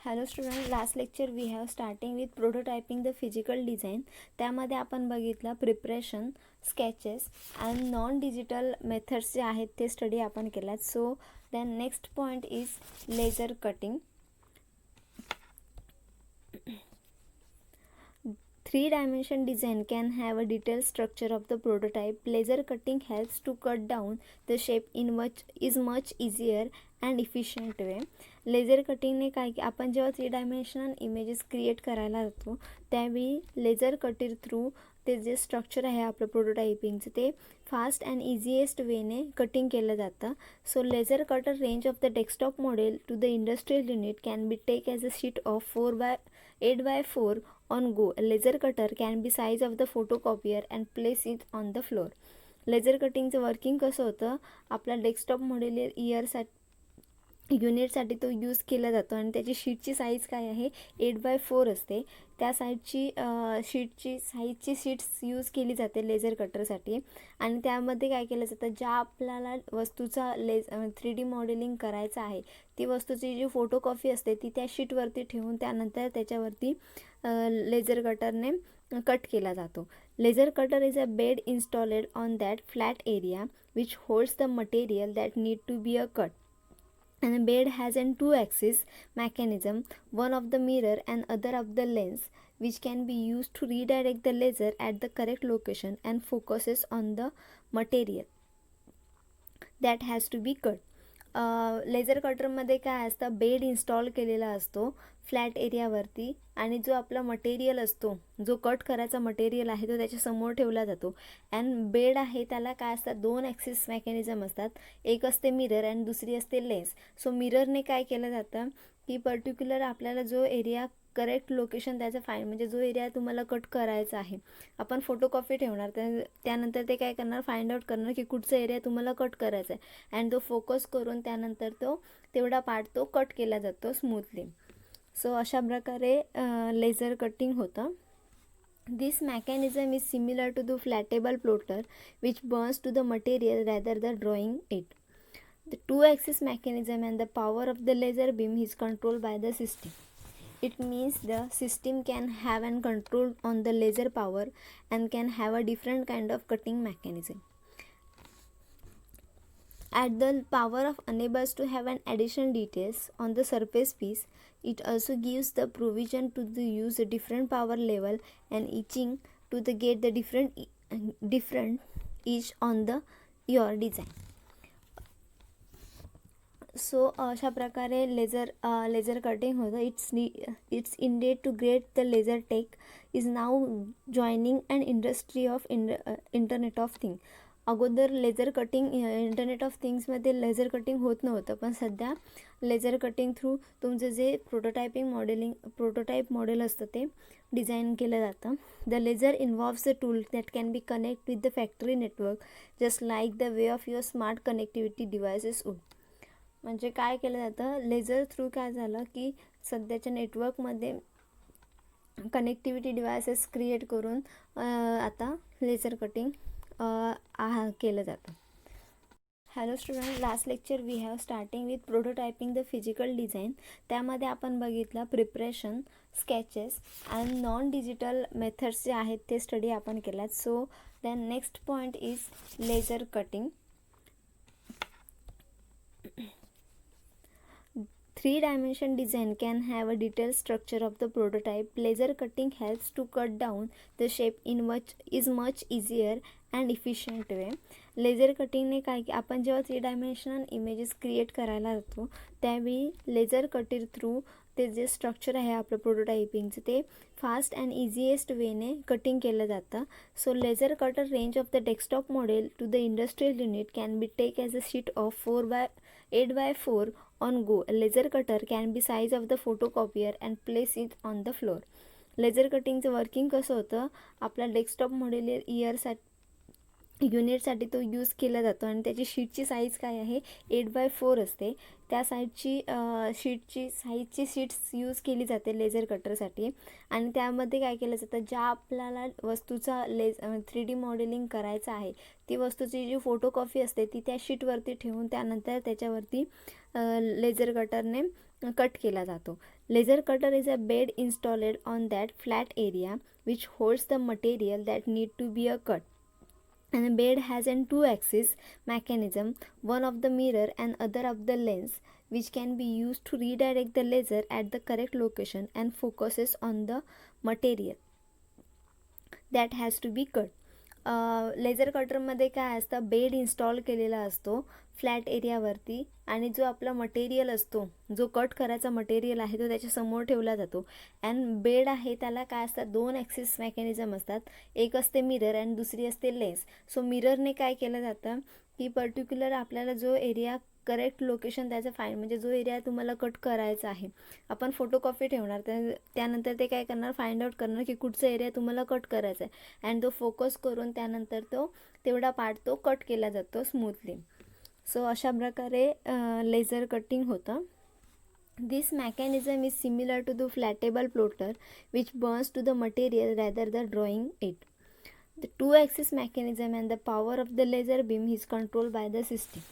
Hello student, last lecture we have starting with prototyping the physical design. त्यामध्ये आपण बघितलं preparation, sketches and non digital methods जे आहेत ते स्टडी आपण केल्यात. So then next point is laser cutting. 3-dimension design can have a detailed structure of the prototype. Laser cutting helps to cut down the shape in much easier and efficient way. Laser कटिंगने काय की आपण जेव्हा 3-dimensional images create करायला जातो त्यावेळी laser cutter through ते जे स्ट्रक्चर आहे आपलं प्रोटोटायपिंगचं ते फास्ट अँड इझिएस्ट वेने कटिंग केलं जातं. So laser cutter range of the desktop model to the industrial unit can be take as a sheet of 4x8x4 on go. A laser cutter can be size of the photocopier and place it on the floor. Laser कटिंगचं working कसं होतं, आपला desktop modular युनिटसाठी तो use केला जातो आणि त्याची शीटची साईज काय आहे 8x4 असते. त्या शीटची शीट्स यूज केली जाते लेझर कटरसाठी आणि त्यामध्ये काय केलं जातं, ज्या आपल्याला वस्तूचा 3D मॉडेलिंग करायचं आहे ती वस्तूची जी फोटोकॉपी असते ती त्या शीटवरती ठेवून त्यानंतर त्याच्यावरती लेझर कटरने कट केला जातो. Laser cutter is a bed installed on that flat area which holds the material that need to be a cut. And the bed has an 2-axis mechanism, one of the mirror and other of the lens, which can be used to redirect the laser at the correct location and focuses on the material that has to be cut. Laser कटरमध्ये काय असतं, bed install केलेला असतो flat एरियावरती आणि जो आपला material असतो, जो कट करायचा मटेरियल आहे तो त्याच्यासमोर ठेवला जातो. अँड बेड आहे त्याला काय असतात, 2 ॲक्सिस मेकॅनिझम असतात. एक असते मिरर आणि दुसरी असते लेन्स. सो मिररने काय केलं जातं की पर्टिक्युलर आपल्याला जो एरिया करेक्ट लोकेशन त्याचं म्हणजे जो एरिया तुम्हाला कट करायचा आहे, आपण फोटोकॉपी ठेवणार त्यानंतर ते काय करणार, फाइंड आउट करणार की कुठचा एरिया तुम्हाला कट करायचा आहे अँड तो फोकस करून त्यानंतर तो तेवढा पार्ट तो कट केला जातो स्मूथली. सो अशा प्रकारे लेझर कटिंग होतं. This mechanism is similar to the flattable plotter which burns to the material rather than drawing it. The 2-axis mechanism and the power of the laser beam is controlled by the system. It means the system can have an control on the laser power and can have a different kind of cutting mechanism. At the power of enables to have an additional details on the surface piece. It also gives the provision to the use a different power level and etching to the get the different each on the your design. So अशा प्रकारे laser cutting होतं. It's indeed too great the laser tech is now joining and industry of internet of thing. अगोदर laser cutting internet of थिंग्समध्ये laser cutting होत नव्हतं, पण सध्या laser cutting through तुमचं जे प्रोटोटाईप मॉडेल असतं ते डिझाईन केलं जातं. The laser involves a tool that can be connect with the factory network just like the way of your smart connectivity devices would. म्हणजे काय केलं जातं, लेझर थ्रू काय झालं की सध्याच्या नेटवर्कमध्ये कनेक्टिव्हिटी डिव्हायसेस क्रिएट करून आता लेझर कटिंग केलं जातं. Hello student, last lecture we have starting with prototyping the physical design. त्यामध्ये आपण बघितलं preparation, sketches and non digital methods जे आहेत ते स्टडी आपण केल्यात. So then next point is laser cutting. 3-dimension design can have a detailed structure of the prototype. Laser cutting helps to cut down the shape in much easier and efficient way. Laser कटिंगने काय की आपण जेव्हा 3-dimensional images create करायला जातो त्यावेळी laser cutter through ते जे स्ट्रक्चर आहे आपलं प्रोटोटायपिंगचं ते फास्ट अँड इझिएस्ट वेने कटिंग केलं जातं. So laser cutter range of the desktop model to the industrial unit can be take as a sheet of 4x8x4 on go. A laser cutter can be size of the photocopier and place it on the floor. Laser कटिंगचं working कसं होतं, आपला desktop modular युनिटसाठी तो use केला जातो आणि त्याची शीटची साईज काय आहे 8x4 असते. त्या शीटची शीट्स यूज केली जाते लेझर कटरसाठी आणि त्यामध्ये काय केलं जातं, ज्या आपल्याला वस्तूचा 3D मॉडेलिंग करायचं आहे ती वस्तूची जी फोटोकॉपी असते ती त्या शीटवरती ठेवून त्यानंतर त्याच्यावरती लेझर कटरने कट केला जातो. Laser cutter is a bed installed on that flat area which holds the material that need to be a cut. And the bed has an two-axis mechanism, one of the mirror and other of the lens, which can be used to redirect the laser at the correct location and focuses on the material that has to be cut. Laser कटरमध्ये काय असतं, bed install केलेला असतो flat एरियावरती आणि जो आपला material असतो, जो कट करायचा मटेरियल आहे तो त्याच्यासमोर ठेवला जातो. अँड बेड आहे त्याला काय असतात, दोन ॲक्सिस मेकॅनिझम असतात. एक असते मिरर आणि दुसरी असते लेन्स. सो मिररने काय केलं जातं की पर्टिक्युलर आपल्याला जो एरिया करेक्ट लोकेशन त्याचं म्हणजे जो एरिया तुम्हाला कट करायचा आहे, आपण फोटोकॉपी ठेवणार, त्यानंतर ते काय करणार, फाइंड आउट करणार की कुठचा एरिया तुम्हाला कट करायचा आहे अँड तो फोकस करून त्यानंतर तो तेवढा पार्ट तो कट केला जातो स्मूथली. सो अशा प्रकारे लेझर कटिंग होतं. This mechanism is similar to the flattable plotter which burns to the material rather than drawing it. The two-axis mechanism and the power of the laser beam is controlled by the system.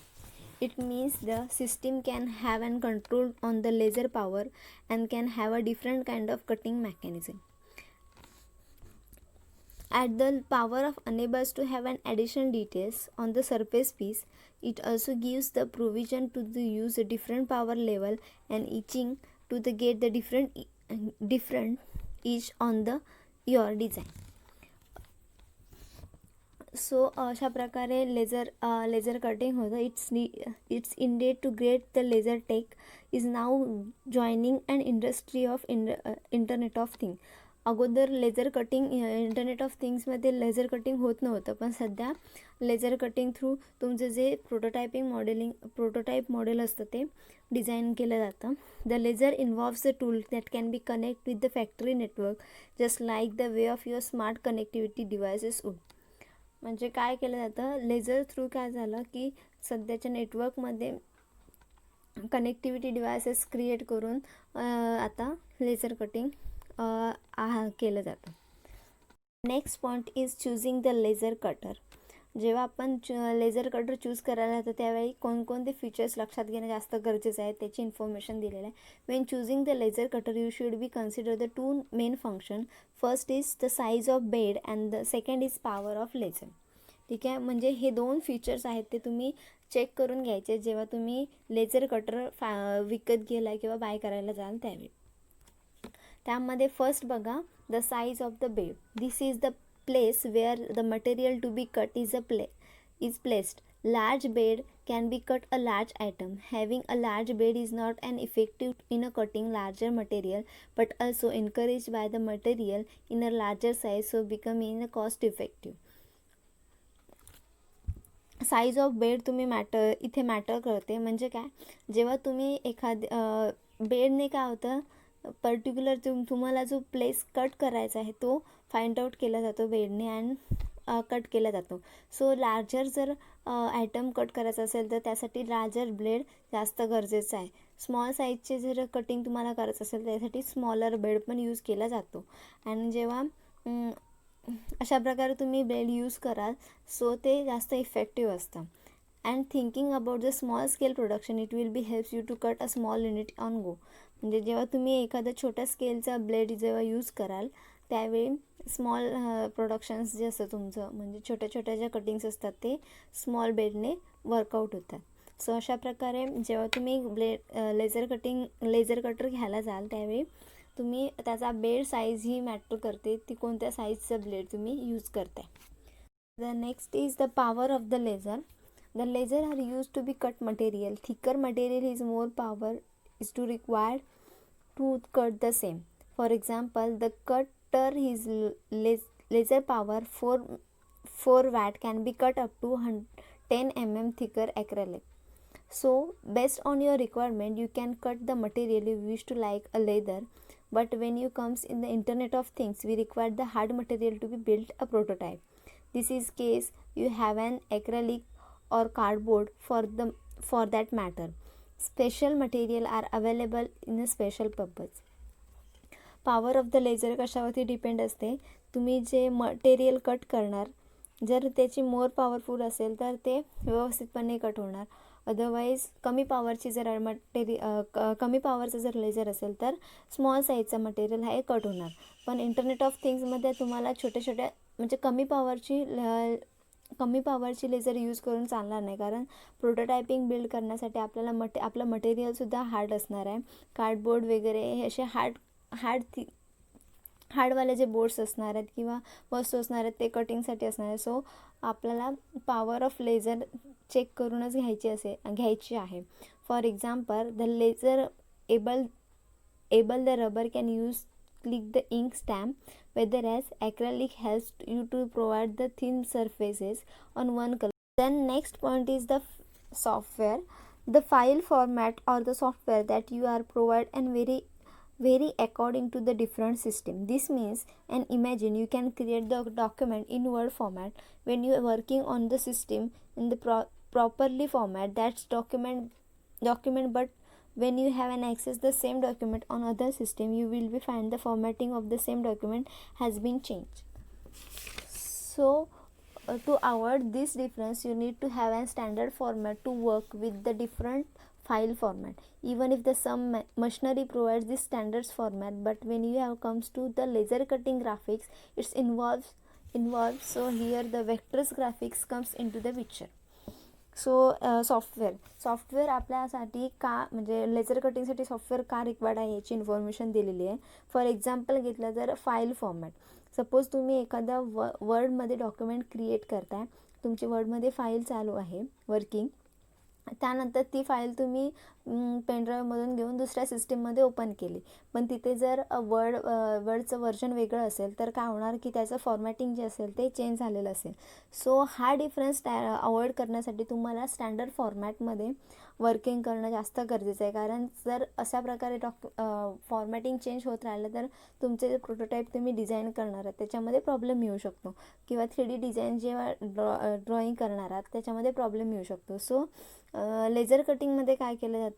It means the system can have an control on the laser power and can have a different kind of cutting mechanism. At the power of enables to have an additional details on the surface piece. It also gives the provision to the use a different power level and etching to the get the different each on the your design. So अशा प्रकारे laser cutting होतं. It's indeed too great the laser tech is now joining and industry of internet of thing. अगोदर laser cutting internet of थिंग्समध्ये laser cutting होत नव्हतं, पण सध्या laser cutting through तुमचं जे प्रोटोटाईप मॉडेल असतं ते डिझाईन केलं जातं. The laser involves the tool that can be connect with the factory network just like the way of your smart connectivity devices would. म्हणजे काय केलं जातं, लेझर थ्रू काय झालं की सध्याच्या नेटवर्कमध्ये कनेक्टिव्हिटी डिव्हायसेस क्रिएट करून आता लेझर कटिंग केलं जातं. Next point is choosing the laser cutter. जेव्हा आपण लेझर कटर चूज करायला जातो त्यावेळी कोणकोणते फीचर्स लक्षात घेणं जास्त गरजेचं आहे त्याची इन्फॉर्मेशन दिलेलं आहे. Wien choosing the laser cutter you should be consider the two main function. First is the size of bed and the second is power of laser. ठीक आहे, म्हणजे हे दोन फीचर्स आहेत ते तुम्ही चेक करून घ्यायचे जेव्हा तुम्ही लेझर कटर विकत गेला किंवा बाय करायला जाल त्यावेळी. त्यामध्ये फर्स्ट बघा, the size of the bed. This is the place where the material to be cut is placed. Large bed can be cut a large item. Having a large bed is not an effective in a cutting larger material, but also encouraged by the material in a larger size, so becoming a cost effective. Size of bed तुम्ही इथे matter करते. म्हणजे काय, जेव्हा तुम्ही बेडने काय होतं, particular तुम्हाला जो प्लेस कट करायचा आहे तो फाइंड आउट केला जातो बेडने अँड कट केला जातो. सो लार्जर जर आयटम कट करायचा असेल तर त्यासाठी लार्जर ब्लेड जास्त गरजेचं आहे. स्मॉल साईजचे जर कटिंग तुम्हाला करायचं असेल त्यासाठी स्मॉलर बेड पण यूज केला जातो. आणि जेव्हा अशा प्रकारे तुम्ही बेड यूज कराल सो ते जास्त इफेक्टिव्ह असतं. And thinking about the small scale production it will be helps you to cut a small unit on go. म्हणजे जेव्हा तुम्ही एखादा छोट्या स्केलचा ब्लेड जेव्हा यूज कराल त्यावेळी स्मॉल प्रोडक्शन्स जे असतं तुमचं, म्हणजे छोट्या छोट्या ज्या कटिंग्स असतात ते स्मॉल बेडने वर्कआउट होतात. सो अशा प्रकारे जेव्हा तुम्ही लेझर कटर घ्यायला जाल त्यावेळी तुम्ही त्याचा बेड साईज ही मॅटर करते, ती कोणत्या साईजचा ब्लेड तुम्ही यूज करताय. The next is the power of the laser. The laser are use to be cut material. Thicker material is more power is to required to cut the same. For example, the cutter is laser power 4 watt can be cut up to 10 mm thicker acrylic. So based on your requirement you can cut the material you wish to, like a leather. But when you comes in the Internet of Things, we require the hard material to be built a prototype. This is case you have an acrylic or cardboard for that matter. Special material are available in a special purpose. Power of the laser कशावरती depend असते, तुम्ही जे material cut करणार जर त्याची मोर powerful असेल तर ते व्यवस्थितपणे कट होणार. अदरवाईज कमी पॉवरची जर कमी पॉवरचा जर लेझर असेल तर स्मॉल साईजचा मटेरियल हे कट होणार. पण इंटरनेट ऑफ थिंग्समध्ये तुम्हाला छोट्या म्हणजे कमी पॉवरची लेझर यूज करून चालणार नाही, कारण प्रोटोटायपिंग बिल्ड करण्यासाठी आपल्याला आपलं मटेरियलसुद्धा हार्ड असणार आहे. कार्डबोर्ड वगैरे हे असे हार्डवाले जे बोर्ड्स असणार आहेत किंवा वस्तू असणार आहेत ते कटिंगसाठी असणार आहे. सो आपल्याला पॉवर ऑफ लेझर चेक करूनच घ्यायची आहे. For example, the laser able the rubber can use click the ink stamp, whereas acrylic helps you to provide the thin surfaces on one color. Then next point is the software. The file format or the software that you are provide and vary according to the different system. This means, and imagine you can create the document in Word format when you are working on the system in the properly format that's document, but when you have an access the same document on other system, you will be find the formatting of the same document has been changed. So to avoid this difference, you need to have a standard format to work with the different file format. Even if the some machinery provides this standards format, but when you have comes to the laser cutting graphics, it's involved. So here the vectors graphics comes into the picture. So software आपल्यासाठी का म्हणजे laser कटिंगसाठी software का required आहे याची information दिलेली आहे. For example घेतलं तर फाईल फॉर्मॅट. सपोज तुम्ही एखादा वर्डमध्ये डॉक्युमेंट क्रिएट करताय, तुमची वर्डमध्ये फाईल चालू आहे वर्किंग, त्यानंतर ती फाईल तुम्ही पेनड्राईव्हमधून घेऊन दुसऱ्या सिस्टीममध्ये ओपन केली, पण तिथे जर वर्डचं व्हर्जन वेगळं असेल तर काय होणार की त्याचं फॉर्मॅटिंग जे असेल ते चेंज झालेलं असेल. सो हा डिफरन्स अवॉइड करण्यासाठी तुम्हाला स्टँडर्ड फॉर्मॅटमध्ये वर्किंग करणं जास्त गरजेचं आहे, कारण जर अशा प्रकारे फॉर्मॅटिंग चेंज होत राहिलं तर तुमचे जे प्रोटोटाईप तुम्ही डिझाईन करणार आहात त्याच्यामध्ये प्रॉब्लेम येऊ शकतो, किंवा 3D डिझाईन जेव्हा ड्रॉईंग करणार आहात त्याच्यामध्ये प्रॉब्लेम येऊ शकतो. सो लेझर कटिंगमध्ये काय केलं जातं,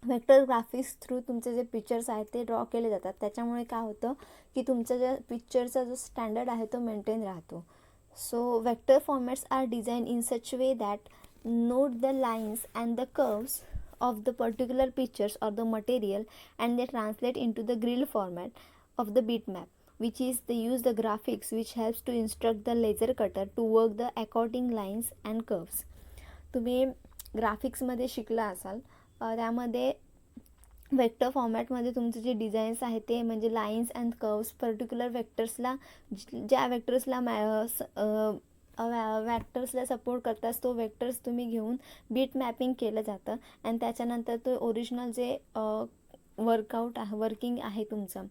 वेक्टर ग्राफिक्स थ्रू तुमचे जे पिक्चर्स आहेत ते ड्रॉ केले जातात. त्याच्यामुळे काय होतं की तुमचं जे पिक्चरचा जो स्टँडर्ड आहे तो मेंटेन राहतो. So vector formats are design in such way that note the lines and the curves of the particular pictures or the material, and they translate into the grid format of the bitmap, which is they use the graphics which helps to instruct the laser cutter to work the according lines and curves. तुम्ही ग्राफिक्समध्ये शिकला असाल, त्यामध्ये vector फॉर्मॅटमध्ये तुमचे जे designs आहेत ते म्हणजे लाईन्स अँड कर्व्स पर्टिक्युलर वेक्टर्सला, ज्या वेक्टर्सला सपोर्ट करतात तो वेक्टर्स तुम्ही घेऊन बीट मॅपिंग केलं जातं, आणि त्याच्यानंतर तो ओरिजिनल जे वर्किंग आहे तुमचं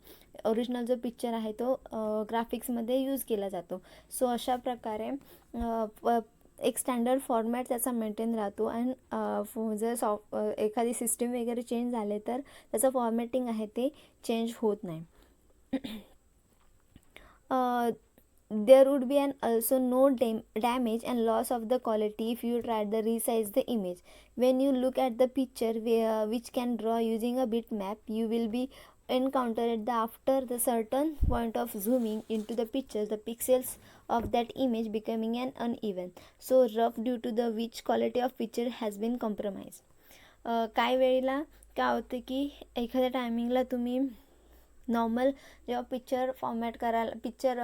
ओरिजिनल जो पिक्चर आहे तो ग्राफिक्समध्ये यूज केला जातो. सो अशा प्रकारे एक स्टँडर्ड फॉर्मॅट त्याचा मेंटेन राहतो, आणि जर एखादी सिस्टीम वगैरे चेंज झाले तर त्याचं फॉर्मॅटिंग आहे ते चेंज होत नाही. There would be also no damage and loss of the quality if you try to resize the image. When you look at the picture which can draw using a bitmap, you will be encountered after the certain point of zooming into the picture, the pixels of that image becoming an uneven, so rough, due to the which quality of picture has been compromised. काही वेळेला काय होतं की एखाद्या टायमिंगला तुम्ही normal जेव्हा picture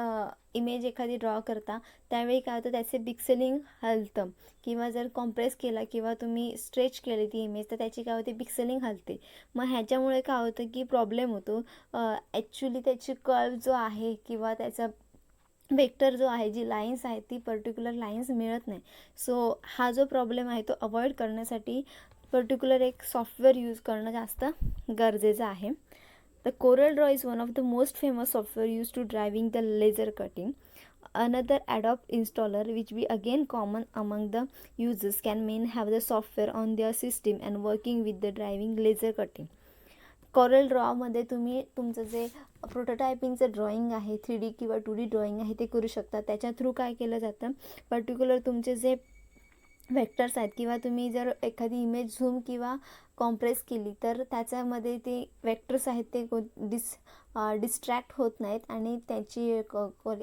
image एखादी ड्रॉ करता त्यावेळी काय होतं त्याचे पिक्सेलिंग हलतं, किंवा जर कॉम्प्रेस केला किंवा तुम्ही स्ट्रेच केली ती इमेज तर त्याची काय होते पिक्सेलिंग हलते. मग ह्याच्यामुळे काय होतं की प्रॉब्लेम होतो. ॲक्च्युली त्याची कर्व जो आहे किंवा त्याचा वेक्टर जो आहे, जी लाईन्स आहेत ती पर्टिक्युलर लाईन्स मिळत नाही. सो हा जो प्रॉब्लेम आहे तो अवॉइड करण्यासाठी पर्टिक्युलर एक सॉफ्टवेअर यूज करणं जास्त गरजेचं आहे. The CorelDRAW is one of the most famous software used to driving the laser cutting. Another Adobe installer, which be again common among the users, can mean have the software on their system and working with the driving laser cutting. CorelDRAWमध्ये तुम्ही तुमचं जे प्रोटोटायपिंगचं drawing आहे 3D किंवा 2D drawing आहे ते करू शकता. त्याच्या थ्रू काय केलं जातं, पर्टिक्युलर तुमचे जे वेक्टर्स आहेत किंवा तुम्ही जर एखादी इमेज झूम किंवा कॉम्प्रेस केली तर त्याच्यामध्ये ते वेक्टर्स आहेत ते डिस्ट्रॅक्ट होत नाहीत आणि त्याची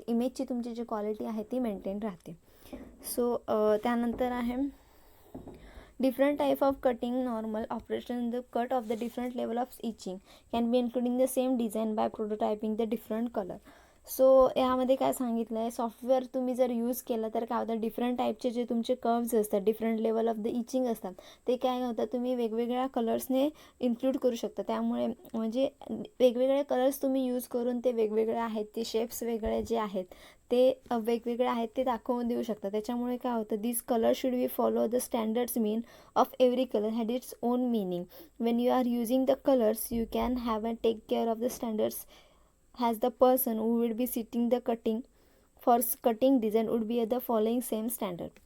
इमेजची तुमची जी क्वालिटी आहे ती मेंटेन राहते. सो त्यानंतर आहे Different type of cutting normal operation the cut of the different level of etching can be including the same design by prototyping the different color. So यामध्ये काय सांगितलं आहे, सॉफ्टवेअर तुम्ही जर यूज केलं तर काय होतं, डिफरंट टाईपचे जे तुमचे कर्व्स असतात, different level of the etching असतात, ते काय होतं तुम्ही वेगवेगळ्या कलर्सने इन्क्लूड करू शकता. त्यामुळे म्हणजे वेगवेगळे कलर्स तुम्ही यूज करून ते वेगवेगळे आहेत, ते शेप्स वेगळे जे आहेत ते वेगवेगळे आहेत ते दाखवून देऊ शकता. त्याच्यामुळे काय होतं, this colour should be follow the standards mean of every colour had its own meaning. When you are using the colours you can have a take care of the standards has the person who will be sitting the cutting for cutting design would be at the following same standard.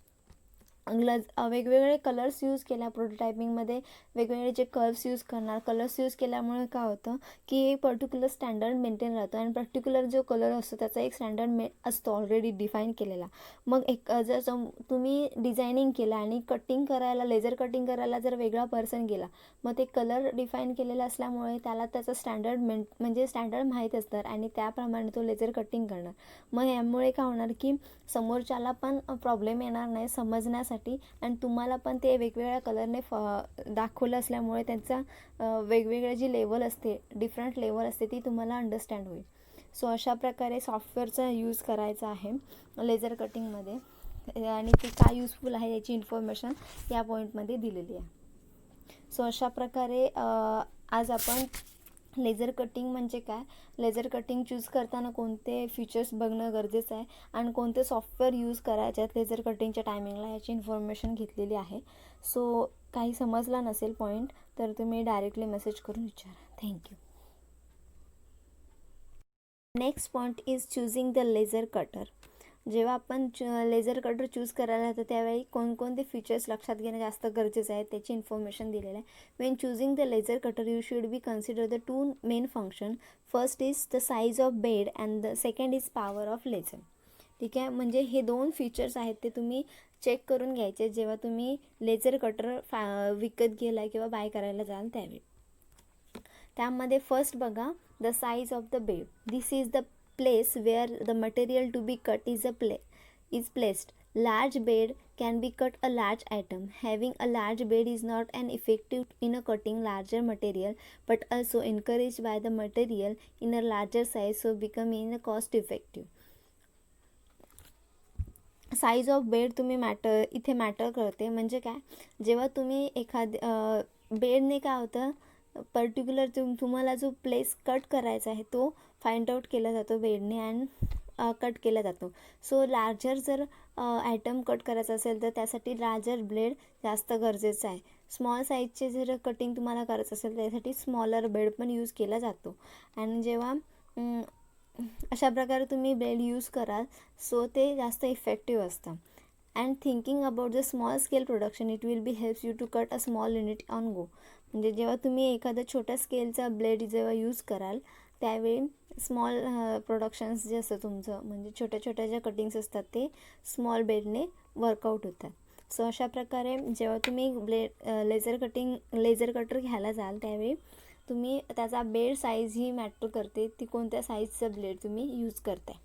वेगवेगळे colours use केल्या प्रोटोटायपिंगमध्ये, वेगवेगळे जे curves use करणार, colours use केल्यामुळे काय होतं की एक पर्टिक्युलर स्टँडर्ड मेंटेन राहतो आणि पर्टिक्युलर जो कलर असतो त्याचा एक स्टँडर्ड असतो ऑलरेडी डिफाईन केलेला. मग एक जर तुम्ही डिझायनिंग केलं आणि कटिंग करायला, लेझर कटिंग करायला जर वेगळा पर्सन गेला, मग ते कलर डिफाईन केलेला असल्यामुळे त्याला त्याचं स्टँडर्ड म्हणजे स्टँडर्ड माहीत असणार आणि त्याप्रमाणे तो लेझर कटिंग करणार. मग यामुळे काय होणार की समोरच्याला पण प्रॉब्लेम येणार नाही समजण्यासाठी आणि तुम्हाला पण ते वेगवेगळ्या कलरने दाखवलं असल्यामुळे त्यांचा वेगवेगळी जी लेवल असते, डिफरंट लेवल असते, ती तुम्हाला अंडरस्टँड होईल. सो अशा प्रकारे सॉफ्टवेअरचा यूज करायचा आहे लेझर कटिंगमध्ये आणि ते काय यूजफुल आहे याची इन्फॉर्मेशन या पॉईंटमध्ये दिलेली आहे. सो अशा प्रकारे आज आपण लेझर कटिंग म्हणजे काय, लेझर कटिंग चूज करताना कोणते फीचर्स बघणं गरजेचं आहे आणि कोणते सॉफ्टवेअर यूज करायचे आहेत लेझर कटिंगच्या टायमिंगला याची इन्फॉर्मेशन घेतलेली आहे. सो काही समजला नसेल पॉईंट तर तुम्ही डायरेक्टली मेसेज करून विचारा. Thank you. Next point is choosing the laser cutter. जेव्हा आपण लेझर कटर चूज करायला जातो त्यावेळी कोणकोणते फीचर्स लक्षात घेणं जास्त गरजेचं आहे त्याची इन्फॉर्मेशन दिलेलं आहे. Wien choosing the laser cutter you should be consider the two main function. First is the size of bed and the second is power of laser. ठीक आहे, म्हणजे हे दोन फीचर्स आहेत ते तुम्ही चेक करून घ्यायचे जेव्हा तुम्ही लेझर कटर विकत गेला किंवा बाय करायला जाल त्यावेळी. त्यामध्ये फर्स्ट बघा, the size of the bed. This is the place where the material to be cut is placed. Large bed can be cut a large item. Having a large bed is not an effective in a cutting larger material but also encouraged by the material in a larger size, so becoming a cost effective. Size of bed तुम्ही इथे matter करते. म्हणजे काय, जेव्हा तुम्ही बेडने काय होतं particular तुम्हाला जो प्लेस कट करायचा आहे तो फाइंड आउट केला जातो बेडने अँड कट केला जातो. सो लार्जर जर आयटम कट करायचा असेल तर त्यासाठी लार्जर ब्लेड जास्त गरजेचं आहे. स्मॉल साईजचे जर कटिंग तुम्हाला करायचं असेल त्यासाठी स्मॉलर बेड पण यूज केला जातो. आणि जेव्हा अशा प्रकारे तुम्ही ब्लेड यूज कराल सो ते जास्त इफेक्टिव्ह असतं. And thinking about the small scale production it will be helps you to cut a small unit on go. म्हणजे जेव्हा तुम्ही एखादा छोट्या स्केलचा ब्लेड जेव्हा यूज कराल त्यावेळी स्मॉल प्रोडक्शन्स जे असतं तुमचं म्हणजे छोट्या छोट्या ज्या कटिंग्स असतात ते स्मॉल बेडने वर्कआउट होतात. सो अशा प्रकारे जेव्हा तुम्ही लेझर कटर घ्यायला जाल त्यावेळी तुम्ही त्याचा बेड साईज ही मॅटर करते, ती कोणत्या साईजचा ब्लेड तुम्ही यूज करताय.